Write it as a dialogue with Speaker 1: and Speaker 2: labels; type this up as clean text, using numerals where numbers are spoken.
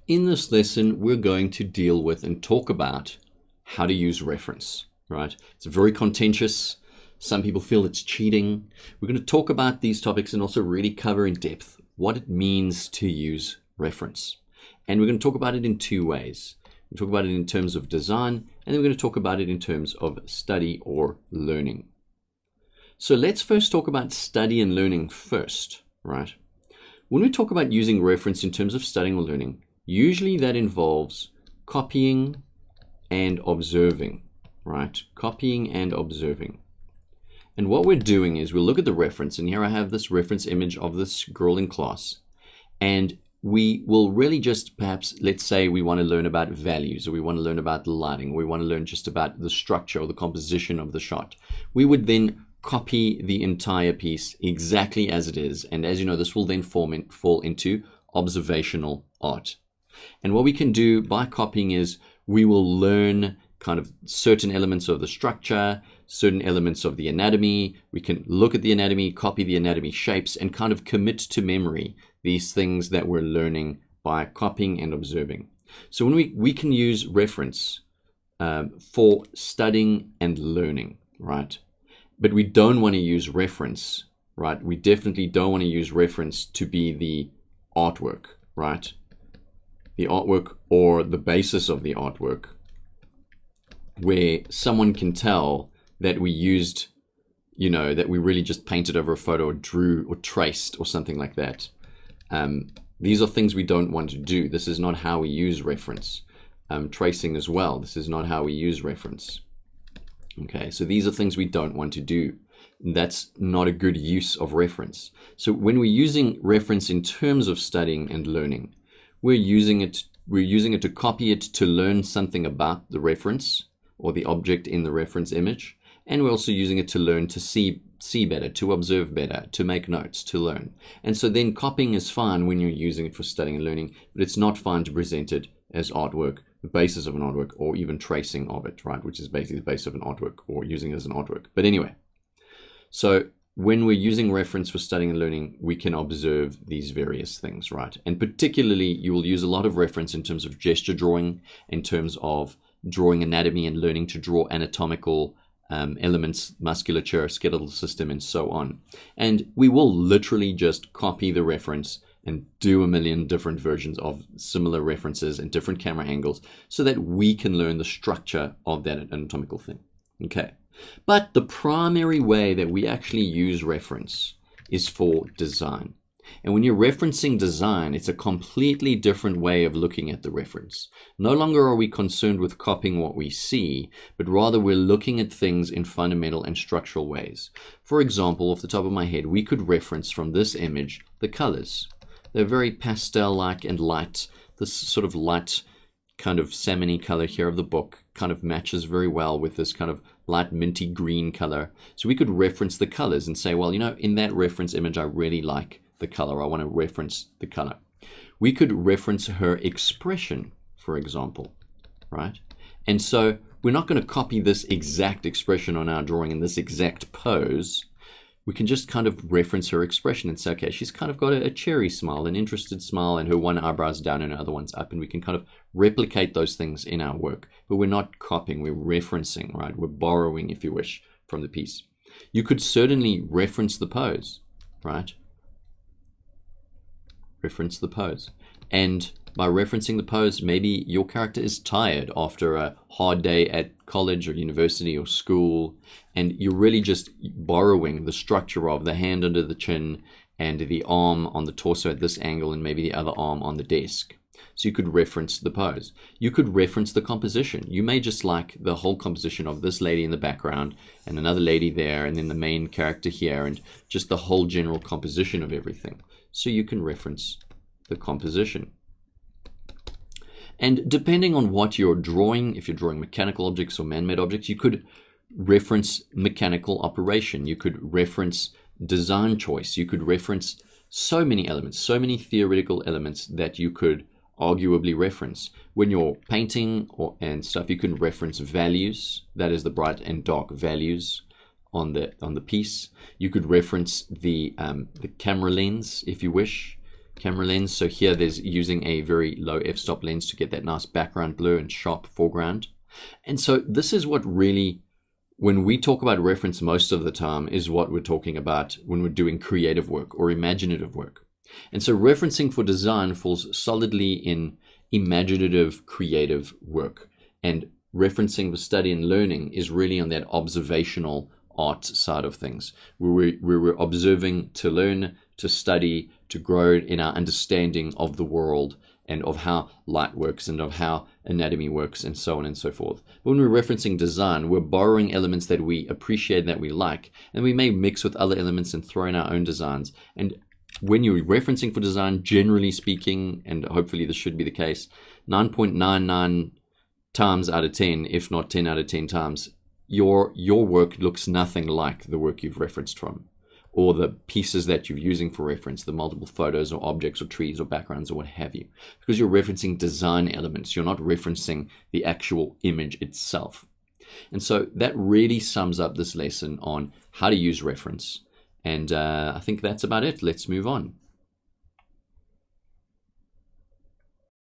Speaker 1: In this lesson, we're going to deal with and talk about how to use reference, right? It's very contentious. Some people feel it's cheating. We're going to talk about these topics and also really cover in depth what it means to use reference. And we're going to talk about it in two ways. We'll talk about it in terms of design, and then we're going to talk about it in terms of study or learning. So let's first talk about study and learning first, right? When we talk about using reference in terms of studying or learning, usually that involves copying and observing, right? Copying and observing. And what we're doing is we'll look at the reference, and here I have this reference image of this girl in class, and we will really just perhaps, let's say we want to learn about values, or we want to learn about lighting, or we want to learn just about the structure or the composition of the shot. We would then copy the entire piece exactly as it is, and as you know, this will then fall into observational art. And what we can do by copying is we will learn kind of certain elements of the structure, certain elements of the anatomy. We can look at the anatomy, copy the anatomy shapes, and kind of commit to memory these things that we're learning by copying and observing. So when we can use reference for studying and learning, right? But we don't want to use reference, right? We definitely don't want to use reference to be the artwork, right? The artwork or the basis of the artwork, where someone can tell that we used, that we really just painted over a photo or drew or traced or something like that. These are things we don't want to do. This is not how we use reference. Tracing as well. This is not how we use reference. Okay, so these are things we don't want to do. That's not a good use of reference. So when we're using reference in terms of studying and learning, we're using it to copy it to learn something about the reference or the object in the reference image. And we're also using it to learn to see better, to observe better, to make notes, to learn. And so then copying is fine when you're using it for studying and learning, but it's not fine to present it as artwork, the basis of an artwork, or even tracing of it, right? Which is basically the base of an artwork, or using it as an artwork. But anyway, so when we're using reference for studying and learning, we can observe these various things, right? And particularly, you will use a lot of reference in terms of gesture drawing, in terms of drawing anatomy and learning to draw anatomical elements, musculature, skeletal system, and so on. And we will literally just copy the reference and do a million different versions of similar references and different camera angles so that we can learn the structure of that anatomical thing. Okay. But the primary way that we actually use reference is for design. And when you're referencing design, it's a completely different way of looking at the reference. No longer are we concerned with copying what we see, but rather we're looking at things in fundamental and structural ways. For example, off the top of my head, we could reference from this image the colors. They're very pastel-like and light. This sort of light kind of salmon-y color here of the book kind of matches very well with this kind of light minty green color. So we could reference the colors and say, well, in that reference image, I really like the color. I want to reference the color. We could reference her expression, for example, right? And so we're not going to copy this exact expression on our drawing in this exact pose. We can just kind of reference her expression and say, okay, she's kind of got a cheery smile, an interested smile, and her one eyebrow's down and her other one's up. And we can kind of replicate those things in our work. But we're not copying, we're referencing, right? We're borrowing, if you wish, from the piece. You could certainly reference the pose, right? Reference the pose. And by referencing the pose, maybe your character is tired after a hard day at college or university or school, and you're really just borrowing the structure of the hand under the chin and the arm on the torso at this angle and maybe the other arm on the desk. So you could reference the pose. You could reference the composition. You may just like the whole composition of this lady in the background and another lady there and then the main character here and just the whole general composition of everything. So you can reference the composition. And depending on what you're drawing, if you're drawing mechanical objects or man-made objects, you could reference mechanical operation. You could reference design choice. You could reference so many elements, so many theoretical elements that you could arguably reference. When you're painting and stuff, you can reference values. That is the bright and dark values on the piece. You could reference the camera lens, if you wish. camera lens. So here there's using a very low f-stop lens to get that nice background blur and sharp foreground. And so this is what really, when we talk about reference most of the time, is what we're talking about when we're doing creative work or imaginative work. And so referencing for design falls solidly in imaginative, creative work. And referencing for study and learning is really on that observational art side of things, where we're observing to learn, to study, to grow in our understanding of the world and of how light works and of how anatomy works and so on and so forth. When we're referencing design, we're borrowing elements that we appreciate, that we like, and we may mix with other elements and throw in our own designs. And when you're referencing for design, generally speaking, and hopefully this should be the case, 9.99 times out of 10, if not 10 out of 10 times, your work looks nothing like the work you've referenced from, or the pieces that you're using for reference, the multiple photos or objects or trees or backgrounds or what have you, because you're referencing design elements. You're not referencing the actual image itself. And so that really sums up this lesson on how to use reference. And I think that's about it. Let's move on.